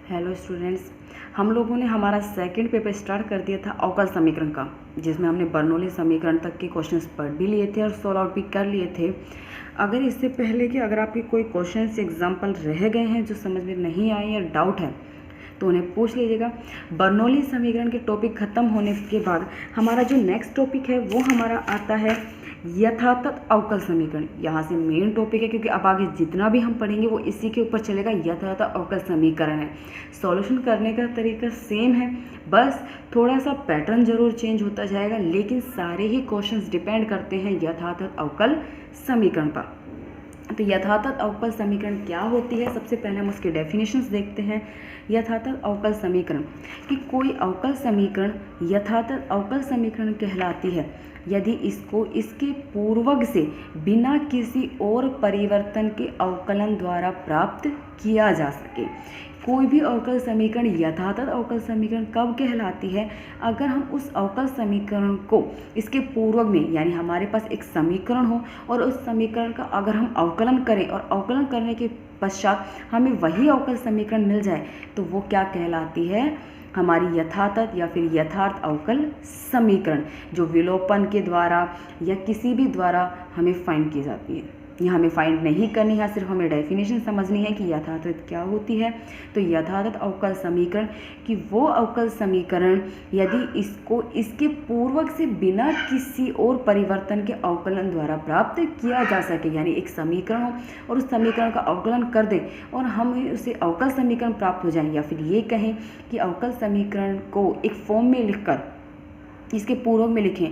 Hello students, हम लोगों ने हमारा सेकंड पेपर स्टार्ट कर दिया था अवकल समीकरण का, जिसमें हमने बर्नौली समीकरण तक के क्वेश्चंस पढ़ भी लिए थे और सॉल्व आउट भी कर लिए थे। अगर इससे पहले कि अगर आपके कोई क्वेश्चंस एग्जाम्पल रह गए हैं जो समझ में नहीं आए या डाउट है तो उन्हें पूछ लीजिएगा। बर्नौली समीकरण के टॉपिक ख़त्म होने के बाद हमारा जो नेक्स्ट टॉपिक है वो हमारा आता है यथातथ अवकल समीकरण। यहाँ से मेन टॉपिक है, क्योंकि अब आगे जितना भी हम पढ़ेंगे वो इसी के ऊपर चलेगा। यथातथ अवकल समीकरण है, सॉल्यूशन करने का तरीका सेम है, बस थोड़ा सा पैटर्न जरूर चेंज होता जाएगा, लेकिन सारे ही क्वेश्चंस डिपेंड करते हैं यथातथ अवकल समीकरण पर। तो यथातथ अवकल समीकरण क्या होती है, सबसे पहले हम उसके डेफिनेशंस देखते हैं। यथातथ अवकल समीकरण कि कोई अवकल समीकरण यथातथ अवकल समीकरण कहलाती है यदि इसको इसके पूर्वज से बिना किसी और परिवर्तन के अवकलन द्वारा प्राप्त किया जा सके। कोई भी अवकल समीकरण यथातथ अवकल समीकरण कब कहलाती है, अगर हम उस अवकल समीकरण को इसके पूर्वज में, यानी हमारे पास एक समीकरण हो और उस समीकरण का अगर हम अवकलन करें और अवकलन करने के पश्चात हमें वही अवकल समीकरण मिल जाए तो वो क्या कहलाती है, हमारी यथातथ या फिर यथार्थ अवकल समीकरण, जो विलोपन के द्वारा या किसी भी द्वारा हमें फाइंड की जाती है। यहाँ हमें फाइंड नहीं करनी है, सिर्फ हमें डेफिनेशन समझनी है कि यथातथ क्या होती है। तो यथातथ अवकल समीकरण कि वो अवकल समीकरण यदि इसको इसके पूर्वज से बिना किसी और परिवर्तन के अवकलन द्वारा प्राप्त किया जा सके, यानी एक समीकरण हो और उस समीकरण का अवकलन कर दें और हमें उसे अवकल समीकरण प्राप्त हो जाए, या फिर ये कहें कि अवकल समीकरण को एक फॉर्म में लिखकर इसके पूर्वज में लिखें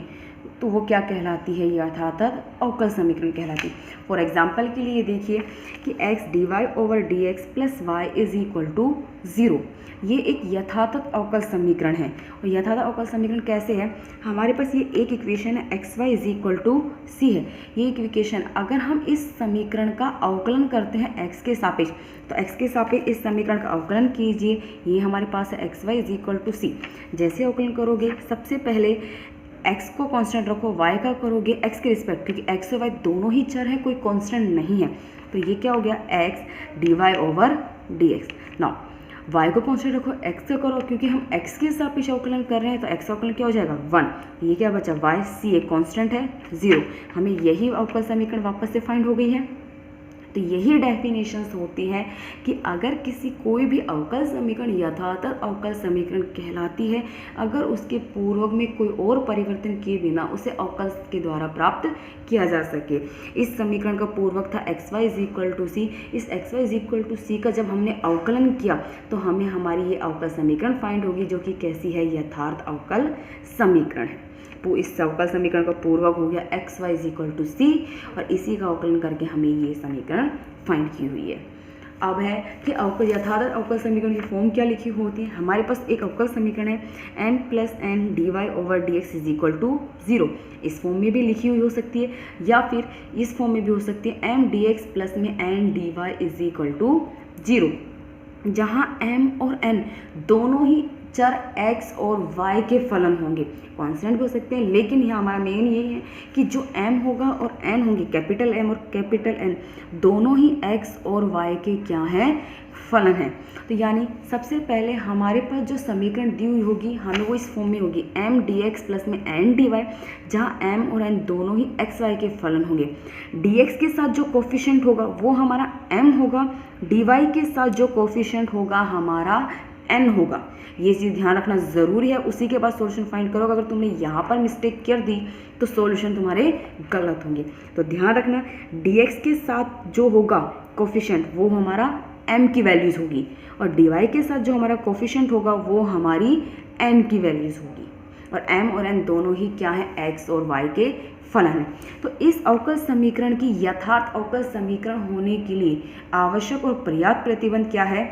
तो वो क्या कहलाती है, यथातथ अवकल समीकरण कहलाती है। फॉर एग्जाम्पल के लिए देखिए कि x dy/dx plus y is equal to 0, ये एक यथातथ अवकल समीकरण है। और यथातथ अवकल समीकरण कैसे है, हमारे पास ये एक इक्वेशन है xy is equal to c है। ये एक इक्वेशन अगर हम इस समीकरण का अवकलन करते हैं x के सापेक्ष, तो x के सापेक्ष इस समीकरण का अवकलन कीजिए, ये हमारे पास है xy is equal to c। जैसे अवकलन करोगे, सबसे पहले x को कांस्टेंट रखो, y का करोगे x के रिस्पेक्ट, क्योंकि x और y दोनों ही चर हैं, कोई कांस्टेंट नहीं है। तो ये क्या हो गया, x dy/dx। नाउ y को कांस्टेंट रखो, x का करो, क्योंकि हम x के सापेक्ष अवकलन कर रहे हैं तो x का अवकलन क्या हो जाएगा 1। ये क्या बचा, y c एक कांस्टेंट है 0। हमें यही अवकल समीकरण वापस से फाइंड हो गई है। तो यही डेफिनेशंस होती हैं कि अगर किसी कोई भी अवकल समीकरण यथातथ अवकल समीकरण कहलाती है अगर उसके पूर्वज में कोई और परिवर्तन किए बिना उसे अवकल के द्वारा प्राप्त किया जा सके। इस समीकरण का पूर्वज था xy is equal to C. इस xy इज इक्वल टू सी का जब हमने अवकलन किया तो हमें हमारी ये अवकल समीकरण फाइंड होगी, जो कि कैसी है, यथार्थ अवकल समीकरण है। तो इस अवकल समीकरण का पूर्वक हो गया xy इज इक्वल टू सी, और इसी का अवकलन करके हमें ये समीकरण फाइंड की हुई है। अब है कि अवकल यथातथ अवकल समीकरण की फॉर्म क्या लिखी होती है। हमारे पास एक अवकल समीकरण है n plus n dy/dx is equal to 0। इस फॉर्म में भी लिखी हुई हो सकती है या फिर इस फॉर्म में भी हो सकती है m dx प्लस में n dy is equal to 0, जहाँ m और n दोनों ही चर x और y के फलन होंगे। कांस्टेंट भी हो सकते हैं, लेकिन यहाँ हमारा मेन यही है कि जो m होगा और n होंगे, कैपिटल M और कैपिटल N दोनों ही x और y के क्या हैं, फलन हैं। तो यानी सबसे पहले हमारे पास जो समीकरण दी हुई होगी हमें वो इस फॉर्म में होगी m dx प्लस में n dy, जहाँ m और n दोनों ही x y के फलन होंगे। dx के साथ जो कोफिशिएंट होगा वो हमारा m होगा, dy के साथ जो कोफिशिएंट होगा हमारा n होगा। ये चीज़ ध्यान रखना ज़रूरी है, उसी के बाद सॉल्यूशन फाइंड करोगे। अगर तुमने यहाँ पर मिस्टेक कर दी तो सॉल्यूशन तुम्हारे गलत होंगे। तो ध्यान रखना dx के साथ जो होगा कोफिशिएंट वो हमारा m की वैल्यूज़ होगी, और dy के साथ जो हमारा कोफिशिएंट होगा वो हमारी n की वैल्यूज़ होगी, और m और n दोनों ही क्या है, x और y के फलन है। तो इस अवकल समीकरण की यथार्थ अवकल समीकरण होने के लिए आवश्यक और पर्याप्त प्रतिबंध क्या है,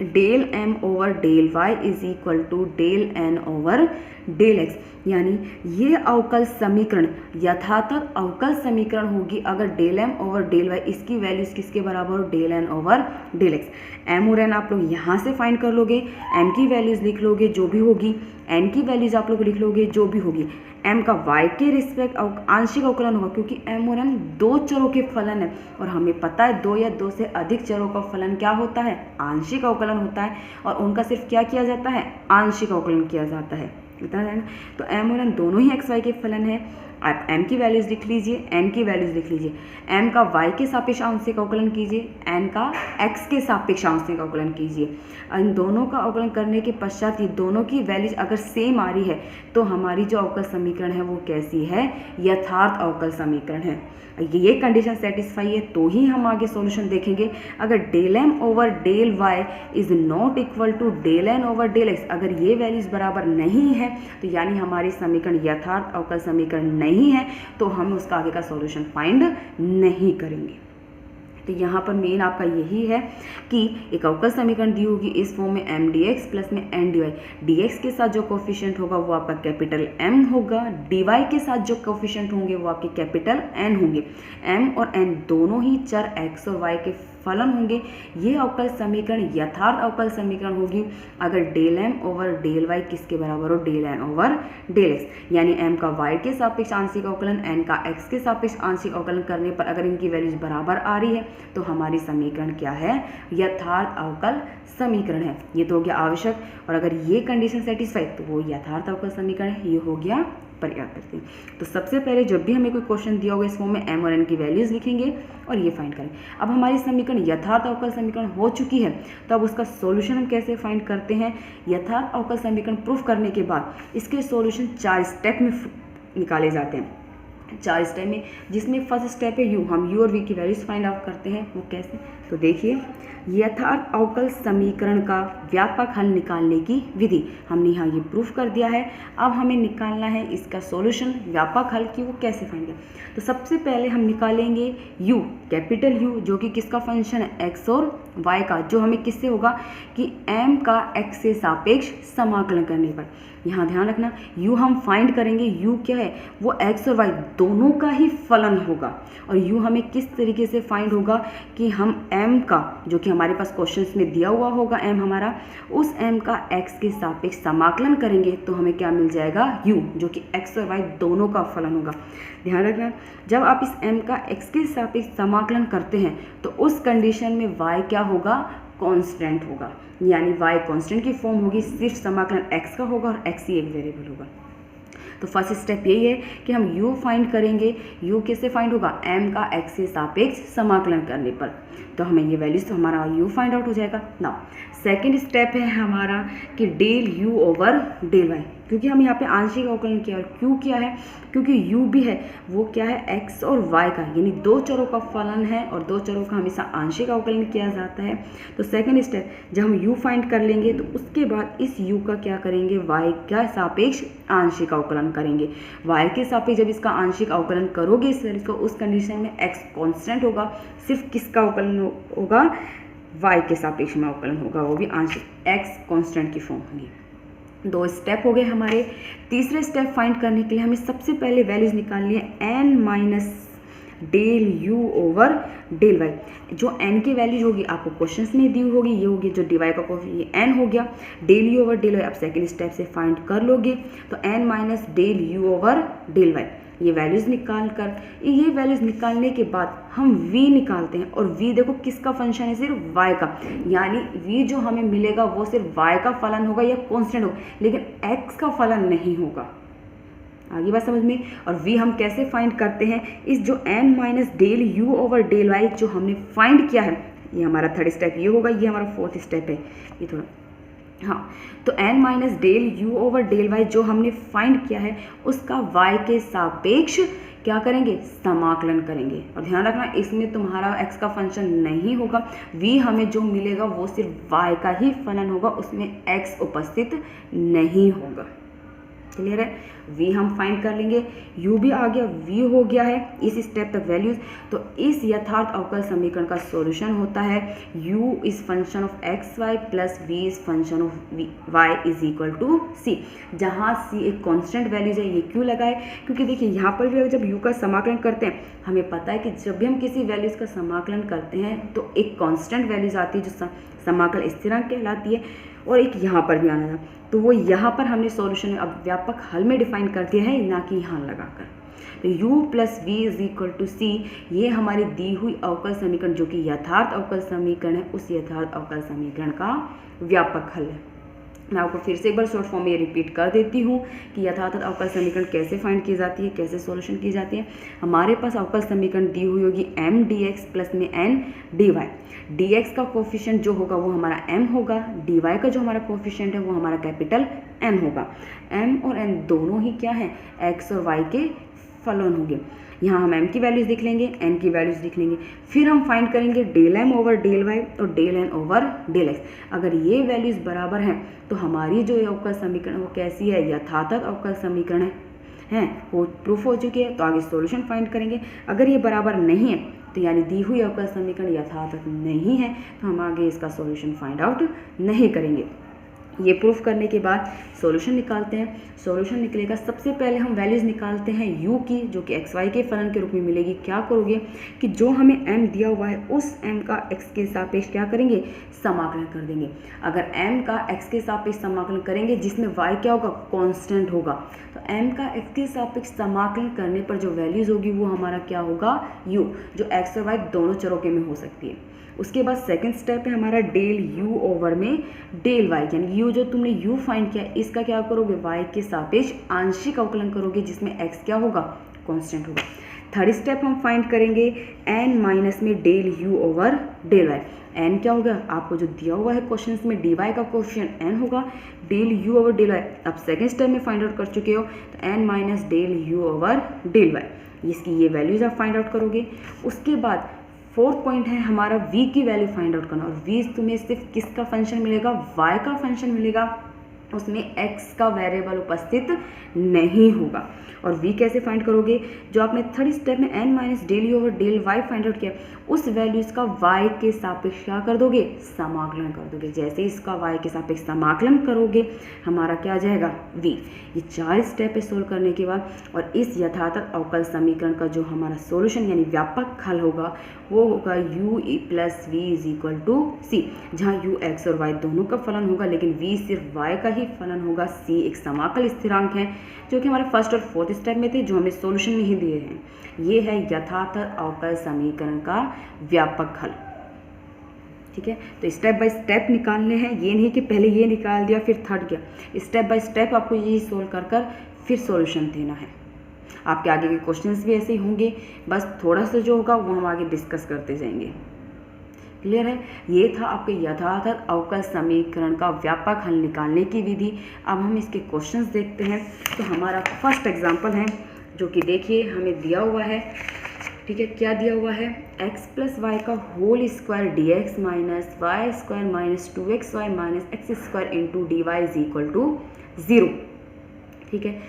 del m over del y is equal to del n over del x। यानी ये अवकल समीकरण यथातथ अवकल समीकरण होगी अगर del m over del y इसकी वैल्यूज किसके बराबर हो, del n over del x। m और n आप लोग यहाँ से फाइंड कर लोगे, m की वैल्यूज लिख लोगे जो भी होगी, n की वैल्यूज आप लोग लिख लोगे जो भी होगी। m का y के रिस्पेक्ट आंशिक अवकलन होगा, क्योंकि m और n दो चरों के फलन है और हमें पता है दो या दो से अधिक चरों का फलन क्या होता है, आंशिक अवकलन होता है, और उनका सिर्फ क्या किया जाता है, आंशिक अवकलन किया जाता है, इतना है ना। तो m और n दोनों ही x y के फलन है। आप m की वैल्यूज लिख लीजिए, n की वैल्यूज लिख लीजिए, m का y के सापेक्ष आंशिक अवकलन कीजिए, n का x के सापेक्ष आंशिक अवकलन कीजिए। इन दोनों का अवकलन करने के पश्चात ये दोनों की वैल्यूज अगर सेम आ रही है तो हमारी जो अवकल समीकरण है वो कैसी है, यथार्थ अवकल समीकरण है। ये कंडीशन सेटिस्फाई है तो ही हम आगे सॉल्यूशन देखेंगे। अगर del m over del y is not equal to del n over del x, अगर ये वैल्यूज बराबर नहीं है तो यानी हमारी समीकरण यथार्थ अवकल समीकरण नहीं है, तो हम उसका आगे का सॉल्यूशन फाइंड नहीं करेंगे। तो यहाँ पर मेन आपका यही है कि एक अवकल समीकरण दी होगी इस फॉर्म में m dx प्लस में n dy, dx के साथ जो कोफिशिएंट होगा वो आपका कैपिटल M होगा, dy के साथ जो कोफिशिएंट होंगे वो आपके कैपिटल N होंगे। m और n दोनों ही चर x और y के फलन होंगे। ये अवकल समीकरण यथार्थ अवकल समीकरण होगी अगर del m over del y किसके बराबर हो, del n over del x, यानी m का y के सापेक्ष आंशिक अवकलन n का x के सापेक्ष आंशिक अवकलन करने पर अगर इनकी वैल्यूज बराबर आ रही है तो हमारी समीकरण क्या है, यथार्थ अवकल समीकरण है। ये तो हो गया आवश्यक, और अगर ये कंडीशन सेटिस्फाई तो वो यथार्थ अवकल समीकरण है। ये हो गया पर्याप्त। तो सबसे पहले जब भी हमें कोई क्वेश्चन दिया होगा इस फॉर्म में m और n की वैल्यूज लिखेंगे और ये फाइंड करें। अब हमारी समीकरण यथार्थ अवकल समीकरण हो चुकी है तो अब उसका सॉल्यूशन हम कैसे फाइंड करते हैं। यथार्थ अवकल समीकरण प्रूफ करने के बाद इसके सॉल्यूशन 4 स्टेप में निकाले जाते हैं, 4 स्टेप में, जिसमें फर्स्ट स्टेप है u, हम u और v की वैल्यूज फाइंड आउट करते हैं। वो कैसे, तो देखिए यथार्थ अवकल समीकरण का व्यापक हल निकालने की विधि हमने यहाँ ये प्रूफ कर दिया है। अब हमें निकालना है इसका सॉल्यूशन, व्यापक हल की वो कैसे फाइंड करें। तो सबसे पहले हम निकालेंगे u, कैपिटल U, जो कि किसका फंक्शन है, x और y का, जो हमें किससे होगा कि m का x से सापेक्ष समाकलन करने पर। यहाँ ध्यान रखना u हम फाइंड करेंगे, u क्या है, वो x और y दोनों का ही फलन होगा, और u हमें किस तरीके से फाइंड होगा कि हम m का, जो कि हमारे पास क्वेश्चंस में दिया हुआ होगा m हमारा, उस m का x के सापेक्ष समाकलन करेंगे तो हमें क्या मिल जाएगा, u, जो कि x और y दोनों का फलन होगा। ध्यान रखना जब आप इस m का x के सापेक्ष समाकलन करते हैं तो उस कंडीशन में y क्या होगा, कांस्टेंट होगा, यानी y कांस्टेंट की फॉर्म होगी, सिर्फ समाकलन x का होगा और x ही एक वेरिएबल होगा। तो फर्स्ट स्टेप यही है कि हम u फाइंड करेंगे। u कैसे फाइंड होगा, m का x से सापेक्ष समाकलन करने पर, तो हमें ये वैल्यूज तो हमारा u फाइंड आउट हो जाएगा। नाउ सेकंड स्टेप है हमारा कि del u over del y, क्योंकि हम यहाँ पे आंशिक अवकलन किया और q क्या है, क्योंकि u भी है वो क्या है, x और y का, यानी दो चरों का फलन है और दो चरों का हमेशा आंशिक अवकलन किया जाता है। तो सेकंड स्टेप जब हम u फाइंड कर लेंगे तो उसके बाद इस u का क्या करेंगे, y का सापेक्ष आंशिक अवकलन करेंगे। y के सापेक्ष जब इसका आंशिक अवकलन करोगे इस वैल्यू को, उस कंडीशन में x कांस्टेंट होगा, सिर्फ किसका अवकलन होगा, y के सापेक्ष में अवकलन होगा, वो भी आंशिक, x कांस्टेंट की फॉर्म होगी। दो स्टेप हो गए हमारे। तीसरे स्टेप फाइंड करने के लिए हमें सबसे पहले वैल्यूज निकालनी है n minus del u over del y। जो n की वैल्यूज होगी आपको क्वेश्चंस में दी होगी, ये होगी जो dy का कोफिशिएंट, ये n हो गया, del u over del y आप सेकेंड स्टेप से फाइंड कर लोगे। तो n minus del u over del y, ये वैल्यूज़ निकाल कर, ये वैल्यूज़ निकालने के बाद हम v निकालते हैं, और v देखो किसका फंक्शन है, सिर्फ y का, यानी v जो हमें मिलेगा वो सिर्फ y का फलन होगा या कांस्टेंट होगा, लेकिन x का फलन नहीं होगा। आगे बात समझ में। और v हम कैसे फाइंड करते हैं, इस जो n minus del u over del y जो हमने फाइंड किया है, ये हमारा थर्ड स्टेप ये होगा, ये हमारा फोर्थ स्टेप है, ये थोड़ा हाँ। तो n minus del u over del y जो हमने फाइंड किया है उसका y के सापेक्ष क्या करेंगे, समाकलन करेंगे। और ध्यान रखना इसमें तुम्हारा x का फंक्शन नहीं होगा, v हमें जो मिलेगा वो सिर्फ y का ही फलन होगा, उसमें x उपस्थित नहीं होगा। क्लियर है। v हम फाइंड कर लेंगे, u भी आ गया, v हो गया है इस स्टेप तक वैल्यूज। तो इस यथार्थ अवकल समीकरण का सॉल्यूशन होता है u is function of x y plus v is function of y is equal to c, जहाँ c एक कांस्टेंट वैल्यूज है। ये क्यों लगाए, क्योंकि देखिए यहाँ पर भी जब u का समाकलन करते हैं हमें पता है कि जब भी हम किसी वैल्यूज का समाकलन करते हैं तो एक कांस्टेंट वैल्यूज आती है जो समाकल स्थिरांक कहलाती है, और एक यहाँ पर भी आना था, तो वो यहाँ पर हमने सॉल्यूशन अब व्यापक हल में डिफाइन कर दिया है, ना कि यहाँ लगाकर। तो u plus V is equal to C, ये हमारी दी हुई अवकल समीकरण जो कि यथार्थ अवकल समीकरण है, उस यथार्थ अवकल समीकरण का व्यापक हल है। मैं आपको फिर से एक बार शॉर्ट फॉर्म में रिपीट कर देती हूँ कि यथार्थ अवकल समीकरण कैसे फाइंड की जाती है, कैसे सॉल्यूशन की जाती है। हमारे पास अवकल समीकरण दी हुई होगी m dx प्लस में n dy। dx का कोफिशिएंट जो होगा वो हमारा m होगा, dy का जो हमारा कोफिशिएंट है वो हमारा कैपिटल n होगा। m और n दोनों ही क्या है, x और y के फलन होंगे। यहाँ हम m की वैल्यूज़ लिख लेंगे, n की वैल्यूज़ लिख लेंगे, फिर हम फाइंड करेंगे del m over del y और del n over del x। अगर ये वैल्यूज़ बराबर हैं तो हमारी जो अवकल समीकरण वो कैसी है, यथार्थ अवकल समीकरण है वो प्रूफ हो चुकी है। तो आगे सॉल्यूशन फाइंड करेंगे। अगर ये बराबर नहीं है तो यानी दी हुई अवकल समीकरण यथार्थ नहीं है, तो हम आगे इसका सॉल्यूशन फाइंड आउट नहीं करेंगे। ये प्रूफ करने के बाद सॉल्यूशन निकालते हैं। सॉल्यूशन निकलेगा, सबसे पहले हम वैल्यूज़ निकालते हैं u की, जो कि एक्स वाई के फलन के रूप में मिलेगी। क्या करोगे कि जो हमें m दिया हुआ है उस m का x के सापेक्ष क्या करेंगे, समाकलन कर देंगे। अगर m का x के सापेक्ष समाकलन करेंगे जिसमें y क्या होगा, कांस्टेंट होगा, तो m का x के सापेक्ष समाकलन करने पर जो वैल्यूज़ होगी वो हमारा क्या होगा, u, जो x और y दोनों चरों के में हो सकती है। उसके बाद सेकंड स्टेप है हमारा डेल u ओवर में डेल y, यानी u जो तुमने u फाइंड किया इसका क्या करोगे, y के सापेक्ष आंशिक अवकलन करोगे जिसमें x क्या होगा, कांस्टेंट होगा। थर्ड स्टेप हम फाइंड करेंगे n माइनस में del u over del y। n क्या होगा, आपको जो दिया हुआ है क्वेश्चन में dy का कोफिशिएंट n होगा, del u over del y अब सेकेंड स्टेप में फाइंड आउट कर चुके हो, तो n minus del u over del y, इसकी ये वैल्यूज आप फाइंड आउट करोगे। उसके बाद फोर्थ पॉइंट है हमारा v की वैल्यू फाइंड आउट करना, और v तुम्हें सिर्फ किसका फंक्शन मिलेगा, y का फंक्शन मिलेगा, उसमें x का वेरिएबल उपस्थित नहीं होगा। और v कैसे फाइंड करोगे, जो आपने थर्ड स्टेप में n minus del u over del y find out किया उस वैल्यूज़ का y के सापेक्ष क्या कर दोगे, समाकलन कर दोगे। जैसे इसका y के सापेक्ष समाकलन करोगे हमारा क्या आ जाएगा, v। ये 4 स्टेप है सोल्व करने के बाद, और इस यथार्थ अवकल समीकरण का जो हमारा सॉल्यूशन यानी व्यापक हल होगा वो होगा u plus V is equal to C, जहाँ u x और y दोनों का फलन होगा लेकिन v सिर्फ y का ही फलन होगा। c एक समाकल स्थिरांक है जो कि हमारे फर्स्ट और फोर्थ स्टेप में थे, जो हमें सॉल्यूशन नहीं दिए हैं। ये है यथार्थ अवकल समीकरण का व्यापक हल। ठीक है, तो स्टेप बाय स्टेप निकालने हैं, ये नहीं कि पहले ये निकाल दिया फिर थर्ड किया। स्टेप बाय स्टेप आपको यही सोल्व कर कर फिर सॉल्यूशन देना है। आपके आगे के क्वेश्चंस भी ऐसे ही होंगे, बस थोड़ा सा जो होगा वो हम आगे डिस्कस करते जाएंगे। क्लियर है, ये था आपके यथार्थ अवकल समीकरण का व्यापक हल निकालने की विधि। अब हम इसके क्वेश्चंस देखते हैं। तो हमारा फर्स्ट एग्जांपल है जो कि देखिए हमें दिया हुआ है। ठीक है, क्या दिया हुआ है, x प्लस वाई का whole square d x minus y square minus 2xy minus x square into d y is equal to 0। ठीक है,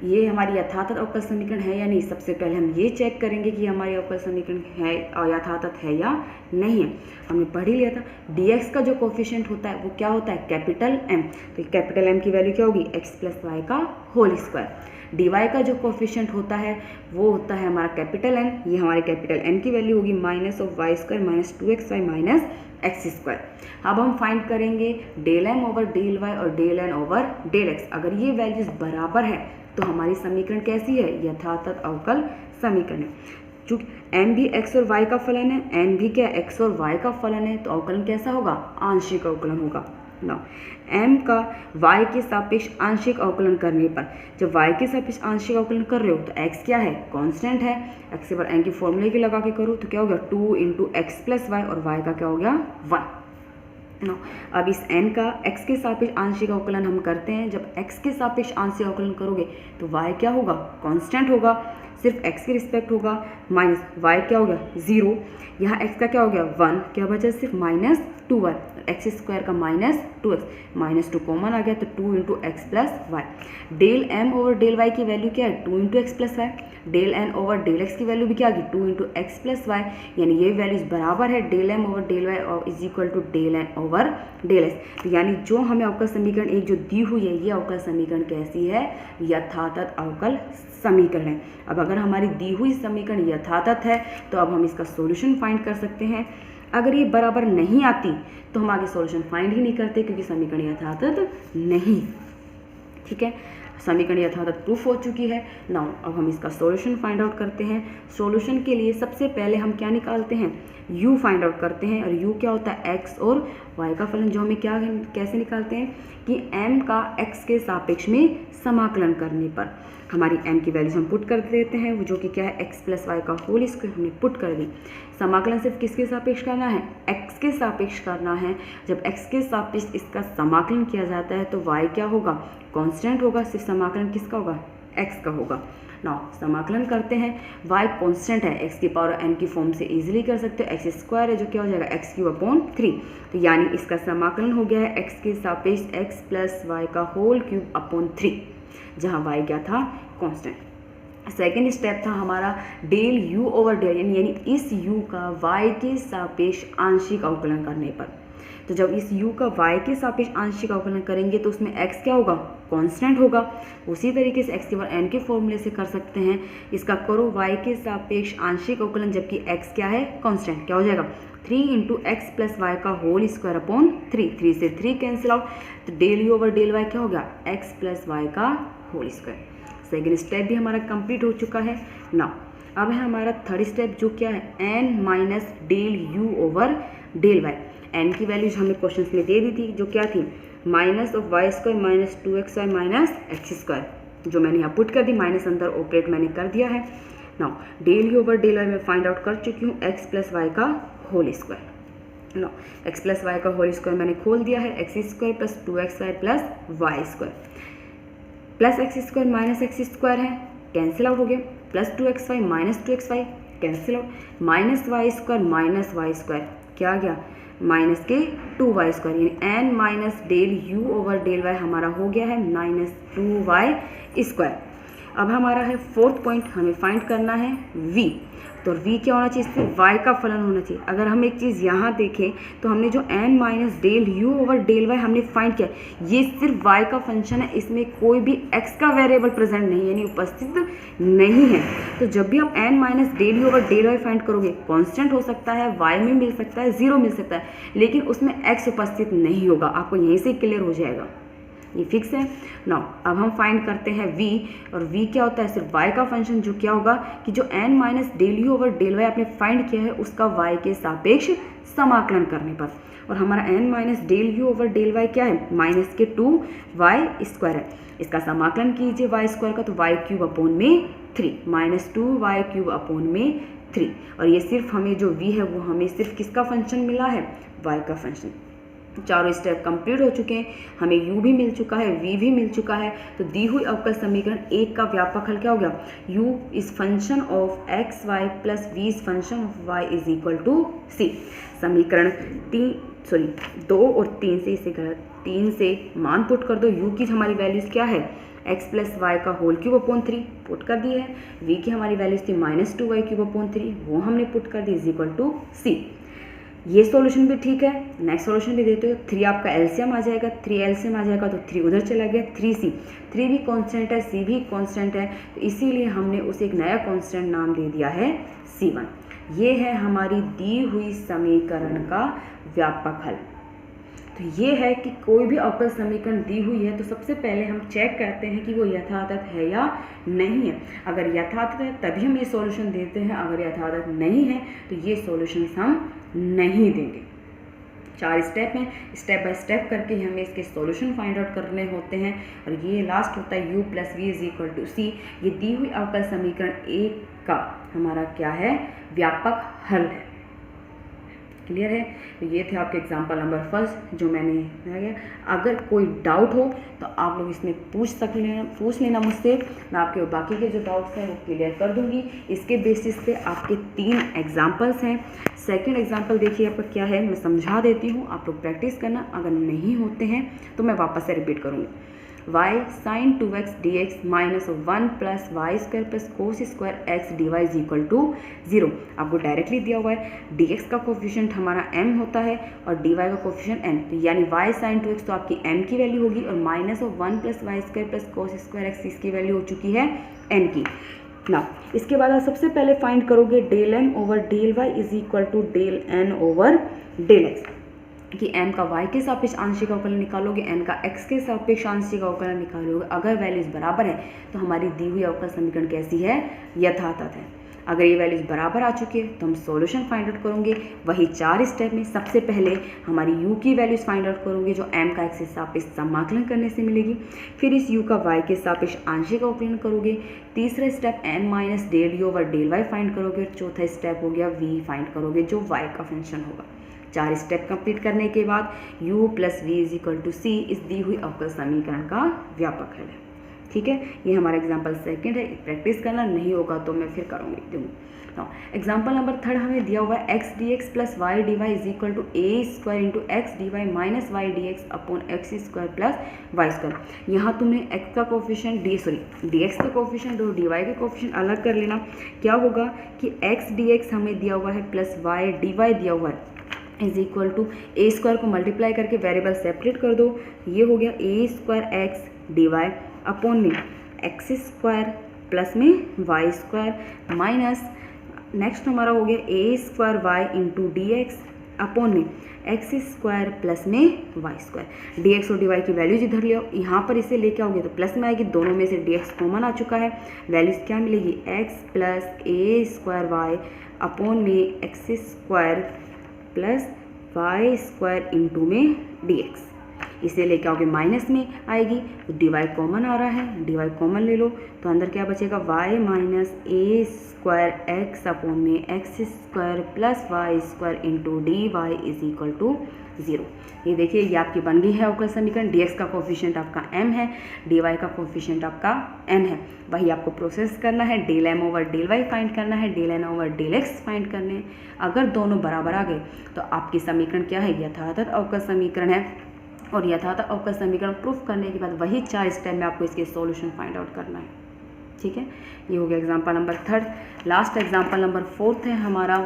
ये हमारी यथार्थ अवकल समीकरण है या नहीं। सबसे पहले हम ये चेक करेंगे कि हमारी अवकल समीकरण है और यथार्थ है या नहीं है। हमने पढ़ ही लिया था dx का जो कोफिशिएंट होता है वो क्या होता है, कैपिटल M। तो कैपिटल M की वैल्यू क्या होगी, x प्लस वाई का होल स्क्वायर। dy का जो कोफिशिएंट होता है वो होता है हमारा कैपिटल N, ये हमारे कैपिटल N की वैल्यू होगी minus of y square minus 2xy minus x square. अब हम फाइंड करेंगे del m over del y और del n over del x। अगर ये वैल्यूज बराबर है तो हमारी समीकरण कैसी है, यथार्थ अवकल समीकरण है। चूँकि m भी x और y का फलन है, n भी क्या x और y का फलन है, तो अवकलन कैसा होगा, आंशिक अवकलन होगा। ना m का y के सापेक्ष आंशिक अवकलन करने पर, जब y के सापेक्ष आंशिक अवकलन कर रहे हो तो x क्या है, कांस्टेंट है। x के बाद n की फॉर्मूले के लगा के करो तो क्या हो गया 2 इंटू एक्स प्लस वाई, और y का क्या हो गया 1। नो अब इस n का x के सापेक्ष आंशिक अवकलन हम करते हैं। जब x के सापेक्ष आंशिक अवकलन करोगे तो y क्या होगा, कांस्टेंट होगा, सिर्फ x के रिस्पेक्ट होगा, माइनस y क्या हो गया 0, यहाँ x का क्या हो गया 1, क्या बचा सिर्फ माइनस 2y, एक्स स्क्वायर का माइनस 2x, माइनस 2 कॉमन आ गया तो 2 into x plus y. Del m over del y की वैल्यू क्या है, 2 into x plus y. Del n over del x की वैल्यू भी क्या आ गई, 2 इंटू एक्स प्लस वाई, यानी ये वैल्यूज बराबर है del m over del y और is equal to del n over del x। तो यानी जो हमें अवकल समीकरण एक जो दी हुई है, ये अवकल समीकरण कैसी है, यथार्थ अवकल समीकरण है। अब अगर हमारी दी हुई समीकरण यथार्थ है तो अब हम इसका सॉल्यूशन फाइंड कर सकते हैं। अगर ये बराबर नहीं आती तो हम आगे सॉल्यूशन फाइंड ही नहीं करते, क्योंकि समीकरण यथातथ नहीं। ठीक है, समीकरण यथातथ प्रूफ हो चुकी है। नाउ अब हम इसका सॉल्यूशन फाइंड आउट करते हैं। सॉल्यूशन के लिए सबसे पहले हम क्या निकालते हैं, u फाइंड आउट करते हैं। और u क्या होता है, x और y का फलन, जो हमें क्या कैसे निकालते हैं कि m का x के सापेक्ष में समाकलन करने पर हमारी m की वैल्यूज हम पुट कर देते हैं, वो जो कि क्या है x प्लस वाई का होल स्क्वायर हमने पुट कर दी। समाकलन सिर्फ किसके सापेक्ष करना है, x के सापेक्ष करना है। जब x के सापेक्ष इसका समाकलन किया जाता है तो y क्या होगा, कांस्टेंट होगा। सिर्फ समाकलन किसका होगा, x का होगा। नाउ समाकलन करते हैं, y कांस्टेंट है, x की पावर n की फॉर्म से इजीली कर सकते हो, एक्स स्क्वायर है जो क्या हो जाएगा x³ 3। तो यानी इसका समाकलन हो गया है x के सापेक्ष x प्लस वाई का होल क्यूब अपॉन 3, जहाँ y क्या था, कांस्टेंट। सेकेंड स्टेप था हमारा डेल u ओवर डेल, यानी इस u का y के सापेक्ष आंशिक अवकलन करने पर। तो जब इस u का y के सापेक्ष आंशिक अवकलन करेंगे तो उसमें x क्या होगा, कांस्टेंट होगा। उसी तरीके से x की पावर n के फॉर्मूले से कर सकते हैं। इसका करो y के सापेक्ष आंशिक अवकलन, जबकि x क्या है, कांस्टेंट, क्या हो जाएगा 3 इंटू एक्स प्लस वाई का होल स्क्वायर अपॉन 3। 3 से 3 कैंसिल आउट, तो del u over del y क्या हो गया, x प्लस वाई का होल स्क्वायर। सेकेंड स्टेप भी हमारा कंप्लीट हो चुका है। नाउ अब है हमारा थर्ड स्टेप, जो क्या है, n minus del u over del y। n की वैल्यूज हमें क्वेश्चन में दे दी थी, जो क्या थी, minus of y square minus 2xy minus x square, जो मैंने यहाँ पुट कर दी, माइनस अंदर ऑपरेट मैंने कर दिया है। Now del u over del y मैं फाइंड आउट कर चुकी हूँ, x प्लस वाई का whole square. No x plus y का होल स्क्वायर मैंने खोल दिया है, x square plus 2xy plus y square plus x square minus x square है, कैंसिल आउट हो गया, plus 2xy minus 2xy cancel out, minus y square minus y square क्या आ गया, माइनस के 2y स्क्वायर, यानी n minus del u over del y हमारा हो गया है माइनस 2y स्क्वायर। अब हमारा है फोर्थ पॉइंट, हमें फाइंड करना है v। तो v क्या होना चाहिए, इससे y का फलन होना चाहिए। अगर हम एक चीज़ यहाँ देखें तो हमने जो n minus del u over del y हमने फाइंड किया, ये सिर्फ y का फंक्शन है, इसमें कोई भी x का वेरिएबल प्रेजेंट नहीं है, यानी उपस्थित नहीं है। तो जब भी आप n minus del u over del y find करोगे, कांस्टेंट हो सकता है, y में मिल सकता है, 0 मिल सकता है, लेकिन उसमें x उपस्थित नहीं होगा। आपको यहीं से क्लियर हो जाएगा, ये फिक्स है। नाउ अब हम फाइंड करते हैं v, और v क्या होता है, सिर्फ y का फंक्शन, जो क्या होगा कि जो n minus del u over del y आपने फाइंड किया है उसका y के सापेक्ष समाकलन करने पर। और हमारा n minus del u over del y क्या है, माइनस के 2y स्क्वायर है। इसका समाकलन कीजिए y स्क्वायर का, तो y³ अपॉन में 3, माइनस 2y³ अपॉन में 3। और ये सिर्फ हमें जो v है वो हमें सिर्फ किसका फंक्शन मिला है, y का फंक्शन। चारों स्टेप कंप्लीट हो चुके हैं, हमें u भी मिल चुका है, v भी मिल चुका है। तो दी हुई अवकल समीकरण 1 का व्यापक हल क्या हो गया, u is function of x y plus v is function of y is equal to c। समीकरण 2 और 3 से, इसे गलत 3 से मान पुट कर दो, u की हमारी वैल्यूज क्या है, x प्लस वाई का होल क्यूब अपॉन 3 पुट कर दी है, v की हमारी वैल्यूज थी माइनस 2y³ अपॉन 3, वो हमने पुट कर दी इज इक्वल टू c। ये सॉल्यूशन भी ठीक है। नेक्स्ट सॉल्यूशन भी देते हो, 3 आपका एलसीएम आ जाएगा, 3 एलसीएम आ जाएगा तो 3 उधर चला गया, 3c, 3 भी कांस्टेंट है, c भी कांस्टेंट है, तो इसीलिए हमने उसे एक नया कांस्टेंट नाम दे दिया है c1। ये है हमारी दी हुई समीकरण का व्यापक हल। तो ये है कि कोई भी अवकल समीकरण दी हुई है तो सबसे पहले हम चेक करते हैं कि वो यथातथ है या नहीं है। अगर यथातथ है तभी हम ये सॉल्यूशन देते हैं, अगर यथातथ नहीं है तो ये सॉल्यूशन हम नहीं देंगे। 4 स्टेप हैं, स्टेप बाय स्टेप करके हमें इसके सॉल्यूशन फाइंड आउट करने होते हैं। और ये लास्ट होता है u plus V is equal to C. ये दी हुई अवकल समीकरण 1 का हमारा क्या है, व्यापक हल है। क्लियर है। तो ये थे आपके एग्जाम्पल नंबर फर्स्ट जो मैंने दिया। अगर कोई डाउट हो तो आप लोग इसमें पूछ लेना मुझसे, मैं आपके बाकी के जो डाउट्स हैं वो क्लियर कर दूंगी। इसके बेसिस पे आपके 3 एग्जाम्पल्स हैं। सेकंड एग्जाम्पल देखिए आपका क्या है, मैं समझा देती हूँ, आप लोग प्रैक्टिस करना। अगर नहीं होते हैं तो मैं वापस से रिपीट करूँगी। y sin 2x dx minus 1 plus y square plus cos square x d y is equal to 0। आपको डायरेक्टली दिया हुआ है, dx का कोफिशिएंट हमारा m होता है और dy का कोफिशिएंट n, तो यानी y sin 2x तो आपकी m की वैल्यू होगी और minus 1 plus y square plus cos square x इसकी वैल्यू हो चुकी है n की। ना इसके बाद आप सबसे पहले फाइंड करोगे del m over del y is equal to del n over del x कि m का y के सापेक्ष आंशिक अवकलन निकालोगे, n का x के सापेक्ष आंशिक अवकलन निकालोगे। अगर वैल्यूज बराबर है तो हमारी दी हुई अवकल समीकरण कैसी है, यथातथ है। अगर ये वैल्यूज बराबर आ चुकी है तो हम सॉल्यूशन फाइंड आउट करेंगे। वही 4 स्टेप में सबसे पहले हमारी u की वैल्यूज फाइंड आउट करोगे जो m का x के सापेक्ष समाकलन करने से मिलेगी। फिर इस u का y के सापेक्ष आंशिक अवकलन करोगे। तीसरा step n minus del u over del y find करोगे। चौथा स्टेप हो गया v फाइंड करोगे जो y का फंक्शन होगा। 4 स्टेप कंप्लीट करने के बाद u plus V is equal to C इस दी हुई अवकल समीकरण का व्यापक हल है। ठीक है, ये हमारा एग्जाम्पल सेकंड है। प्रैक्टिस करना, नहीं होगा तो मैं फिर करूँगी। एग्जाम्पल नंबर 3 हमें दिया हुआ है x d x plus y d y is equal to a square into x d y minus y d x upon x square plus y square. यहाँ तुमने एक्स का कोफिशिएंट डी एक्स का coefficient और d y का coefficient अलग कर लेना। क्या होगा कि एक्स डी एक्स हमें दिया हुआ है प्लस वाई डी वाई दिया हुआ है is equal to a square को मल्टीप्लाई करके वेरिएबल सेपरेट कर दो। ये हो गया a square x d y upon में एक्स स्क्वायर प्लस में वाई स्क्वायर माइनस नेक्स्ट हमारा हो गया a square y into d x upon में एक्स स्क्वायर प्लस में वाई स्क्वायर। डी एक्स और डी वाई की वैल्यूज इधर ले आओ, यहाँ पर इसे लेके आओगे तो प्लस में आएगी। दोनों में से डी एक्स कॉमन आ चुका है। वैल्यूज क्या मिलेगी, x plus a square y upon में x square plus y square into में डी एक्स। इसे लेके आओगे माइनस में आएगी तो डी वाई कॉमन आ रहा है, डी वाई कॉमन ले लो तो अंदर क्या बचेगा, y minus a square x upon में x square plus y square into d y is equal to 0। ये देखिए ये आपकी बन गई है अवकल समीकरण। डी एक्स का कोफिशिएंट आपका m है, डी वाई का कोफिशिएंट आपका n है। वही आपको प्रोसेस करना है, del m over del y find करना है, del n over del x find करने हैं। अगर दोनों बराबर आ गए तो आपकी समीकरण क्या है, यथातथ अवकल समीकरण है। और यथातथ अवकल समीकरण प्रूफ करने के बाद वही 4 स्टेप में आपको इसके सॉल्यूशन फाइंड आउट करना है। ठीक है, ये हो गया example number 3। Last example number 4 है हमारा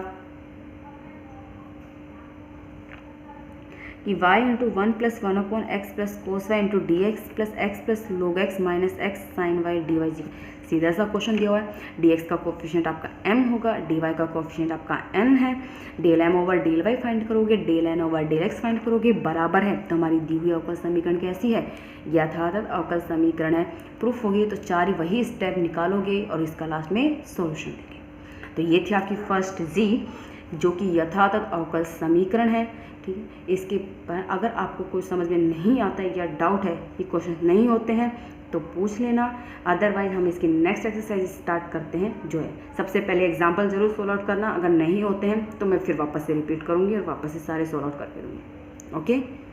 कि y into 1 plus 1 upon x plus cos y into d x plus x plus log x minus x sine y d y जी। सीधा सा क्वेश्चन दिया हुआ है। डी एक्स का कोफिशिएंट आपका m होगा, डी वाई का कोफिशिएंट आपका n है। Del m over del y find करोगे, del n over del x find करोगे। बराबर है तो हमारी दी हुई अवकल समीकरण कैसी है, यथातथ अवकल समीकरण है। प्रूफ होगी तो 4 वही स्टेप निकालोगे और इसका लास्ट में सॉल्यूशन देंगे। तो ये थी आपकी फर्स्ट जी जो कि यथातथ अवकल समीकरण है। ठीक है, इसके पर अगर आपको कोई समझ में नहीं आता है या डाउट है, ये क्वेश्चन नहीं होते हैं तो पूछ लेना। अदरवाइज हम इसकी नेक्स्ट एक्सरसाइज स्टार्ट करते हैं जो है सबसे पहले एग्जांपल जरूर सोल्व आउट करना। अगर नहीं होते हैं तो मैं फिर वापस से रिपीट करूँगी और वापस से सारे सोल्व आउट करके दूँगी। ओके।